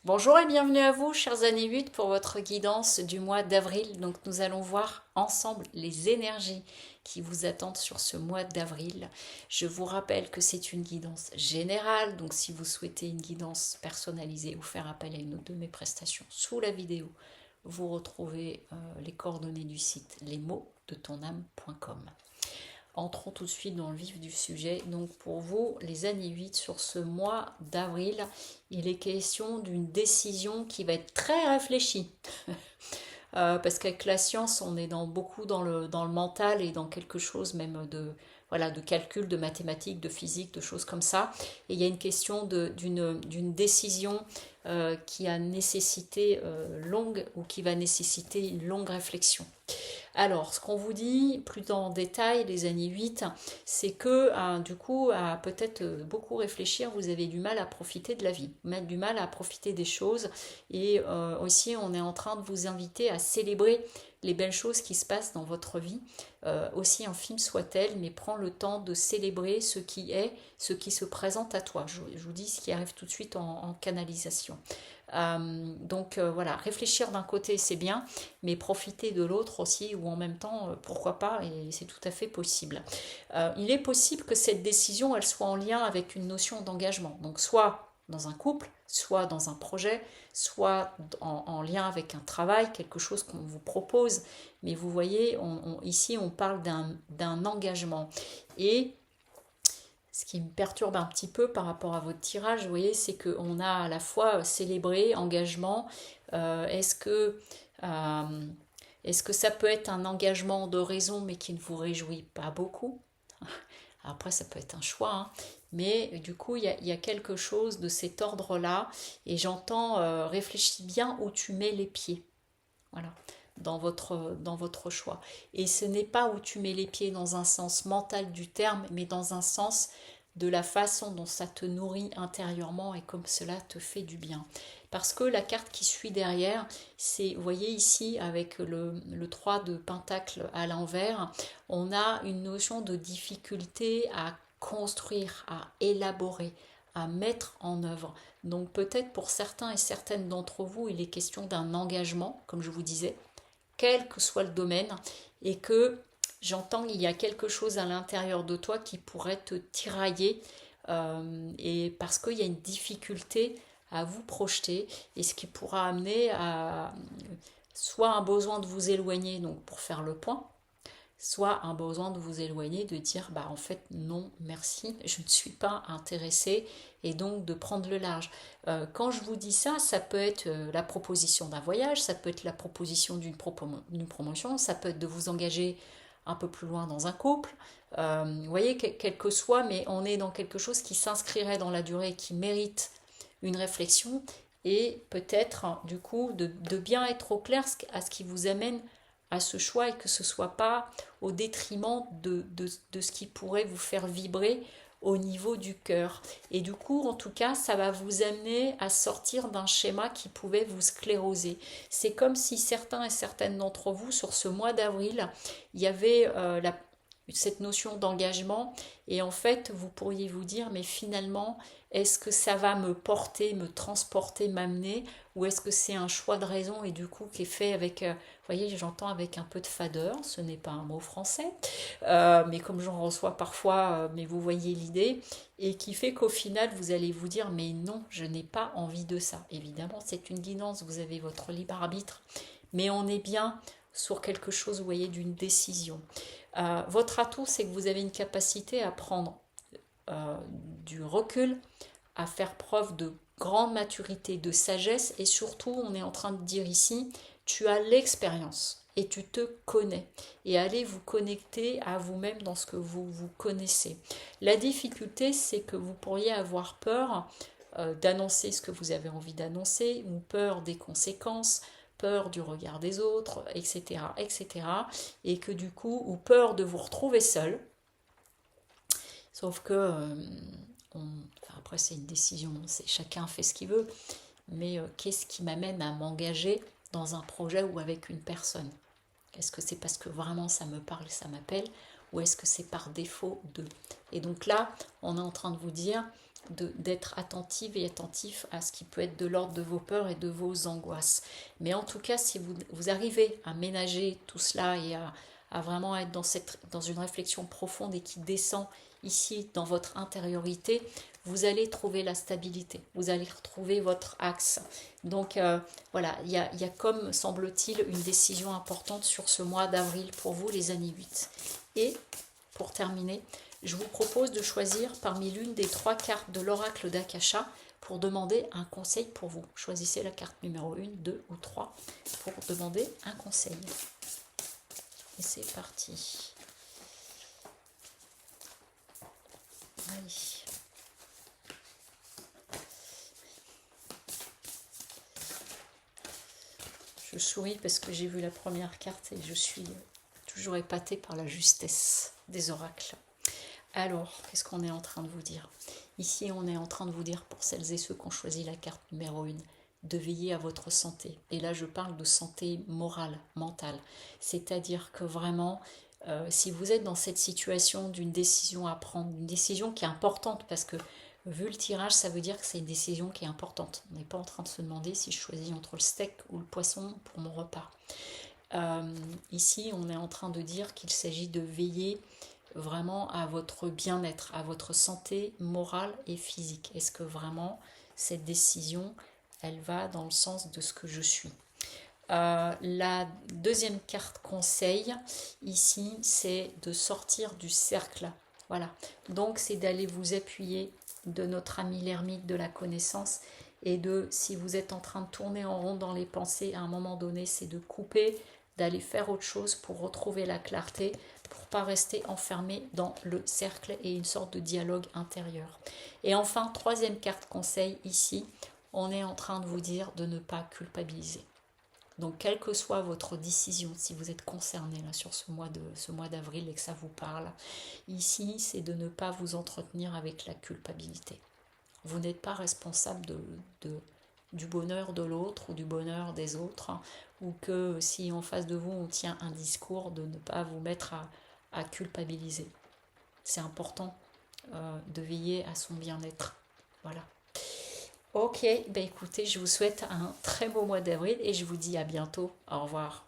Bonjour et bienvenue à vous, chers années 8, pour votre guidance du mois d'avril. Donc, nous allons voir ensemble les énergies qui vous attendent sur ce mois d'avril. Je vous rappelle que c'est une guidance générale. Donc, si vous souhaitez une guidance personnalisée ou faire appel à une autre de mes prestations sous la vidéo, vous retrouvez les coordonnées du site lesmotsdetonâme.com. Entrons tout de suite dans le vif du sujet. Donc pour vous, les années 8 sur ce mois d'avril, il est question d'une décision qui va être très réfléchie. Parce qu'avec la science, on est beaucoup dans le mental et dans quelque chose même de calcul, de mathématiques, de physique, de choses comme ça. Et il y a une question d'une décision qui a nécessité longue ou qui va nécessiter une longue réflexion. Alors, ce qu'on vous dit plus en détail, les années 8, c'est que du coup, à peut-être beaucoup réfléchir, vous avez du mal à profiter de la vie, du mal à profiter des choses. Et aussi, on est en train de vous inviter à célébrer les belles choses qui se passent dans votre vie, aussi infime soit-elle, mais prends le temps de célébrer ce qui est, ce qui se présente à toi. Je vous dis ce qui arrive tout de suite en canalisation. Voilà, réfléchir d'un côté c'est bien, mais profiter de l'autre aussi, ou en même temps, pourquoi pas, et c'est tout à fait possible. Il est possible que cette décision, elle soit en lien avec une notion d'engagement, donc soit dans un couple, soit dans un projet, soit en lien avec un travail, quelque chose qu'on vous propose, mais vous voyez, ici on parle d'un engagement. Et ce qui me perturbe un petit peu par rapport à votre tirage, vous voyez, c'est qu'on a à la fois célébré, engagement. Euh, est-ce que, euh, est-ce que ça peut être un engagement de raison mais qui ne vous réjouit pas beaucoup? Après, ça peut être un choix, hein. Mais du coup, il y a quelque chose de cet ordre-là. Et j'entends, réfléchis bien où tu mets les pieds. Voilà, dans votre choix. Et ce n'est pas où tu mets les pieds dans un sens mental du terme, mais dans un sens de la façon dont ça te nourrit intérieurement et comme cela te fait du bien. Parce que la carte qui suit derrière, c'est, vous voyez ici, avec le 3 de Pentacle à l'envers, on a une notion de difficulté à construire, à élaborer, à mettre en œuvre. Donc peut-être pour certains et certaines d'entre vous, il est question d'un engagement, comme je vous disais, quel que soit le domaine, et que j'entends qu'il y a quelque chose à l'intérieur de toi qui pourrait te tirailler, et parce qu'il y a une difficulté à vous projeter, et ce qui pourra amener à soit un besoin de vous éloigner, donc pour faire le point, soit un besoin de vous éloigner, de dire bah en fait non merci, je ne suis pas intéressée, et donc de prendre le large. Quand je vous dis ça, ça peut être la proposition d'un voyage, ça peut être la proposition d'une promotion, ça peut être de vous engager un peu plus loin dans un couple. Vous voyez, quel que soit, mais on est dans quelque chose qui s'inscrirait dans la durée, qui mérite une réflexion, et peut-être du coup de bien être au clair à ce qui vous amène à ce choix, et que ce ne soit pas au détriment de ce qui pourrait vous faire vibrer au niveau du cœur. Et du coup, en tout cas, ça va vous amener à sortir d'un schéma qui pouvait vous scléroser. C'est comme si certains et certaines d'entre vous, sur ce mois d'avril, il y avait cette notion d'engagement, et en fait vous pourriez vous dire mais finalement est-ce que ça va me porter, me transporter, m'amener, ou est-ce que c'est un choix de raison, et du coup qui est fait avec, vous voyez, j'entends avec un peu de fadeur, ce n'est pas un mot français, mais comme j'en reçois parfois, mais vous voyez l'idée, et qui fait qu'au final vous allez vous dire mais non, je n'ai pas envie de ça. Évidemment c'est une guidance, vous avez votre libre arbitre, mais on est bien sur quelque chose, vous voyez, d'une décision. Votre atout, c'est que vous avez une capacité à prendre du recul, à faire preuve de grande maturité, de sagesse, et surtout, on est en train de dire ici, tu as l'expérience et tu te connais, et allez vous connecter à vous-même dans ce que vous vous connaissez. La difficulté, c'est que vous pourriez avoir peur d'annoncer ce que vous avez envie d'annoncer, ou peur des conséquences, peur du regard des autres, etc., etc., et que du coup, ou peur de vous retrouver seul. Sauf que, enfin, après c'est une décision, chacun fait ce qu'il veut, mais qu'est-ce qui m'amène à m'engager dans un projet ou avec une personne? Est-ce que c'est parce que vraiment ça me parle, ça m'appelle, ou est-ce que c'est par défaut de? Et donc là, on est en train de vous dire, d'être attentive et attentif à ce qui peut être de l'ordre de vos peurs et de vos angoisses. Mais en tout cas, si vous arrivez à ménager tout cela et à vraiment être dans une réflexion profonde et qui descend ici dans votre intériorité, vous allez trouver la stabilité, vous allez retrouver votre axe. Donc voilà, il y a comme semble-t-il une décision importante sur ce mois d'avril pour vous, les années 8. Et pour terminer, je vous propose de choisir parmi l'une des 3 cartes de l'oracle d'Akasha pour demander un conseil pour vous. Choisissez la carte numéro 1, 2 ou 3 pour demander un conseil. Et c'est parti. Allez. Je souris parce que j'ai vu la première carte et je suis toujours épatée par la justesse des oracles. Alors, qu'est-ce qu'on est en train de vous dire? Ici, on est en train de vous dire, pour celles et ceux qui ont choisi la carte numéro 1, de veiller à votre santé. Et là, je parle de santé morale, mentale. C'est-à-dire que vraiment, si vous êtes dans cette situation d'une décision à prendre, une décision qui est importante, parce que vu le tirage, ça veut dire que c'est une décision qui est importante. On n'est pas en train de se demander si je choisis entre le steak ou le poisson pour mon repas. Ici, on est en train de dire qu'il s'agit de veiller vraiment à votre bien-être, à votre santé morale et physique. Est-ce que vraiment cette décision, elle va dans le sens de ce que je suis? La deuxième carte conseil, ici, c'est de sortir du cercle. Voilà. Donc, c'est d'aller vous appuyer de notre ami l'ermite de la connaissance et si vous êtes en train de tourner en rond dans les pensées, à un moment donné, c'est de couper, d'aller faire autre chose pour retrouver la clarté, pour pas rester enfermé dans le cercle et une sorte de dialogue intérieur. Et enfin, troisième carte conseil, ici, on est en train de vous dire de ne pas culpabiliser. Donc, quelle que soit votre décision, si vous êtes concerné là, sur ce mois d'avril et que ça vous parle, ici, c'est de ne pas vous entretenir avec la culpabilité. Vous n'êtes pas responsable du bonheur de l'autre ou du bonheur des autres, ou que si en face de vous on tient un discours, de ne pas vous mettre à culpabiliser. C'est important de veiller à son bien-être. Voilà. Ok, ben écoutez, je vous souhaite un très beau mois d'avril et je vous dis à bientôt. Au revoir.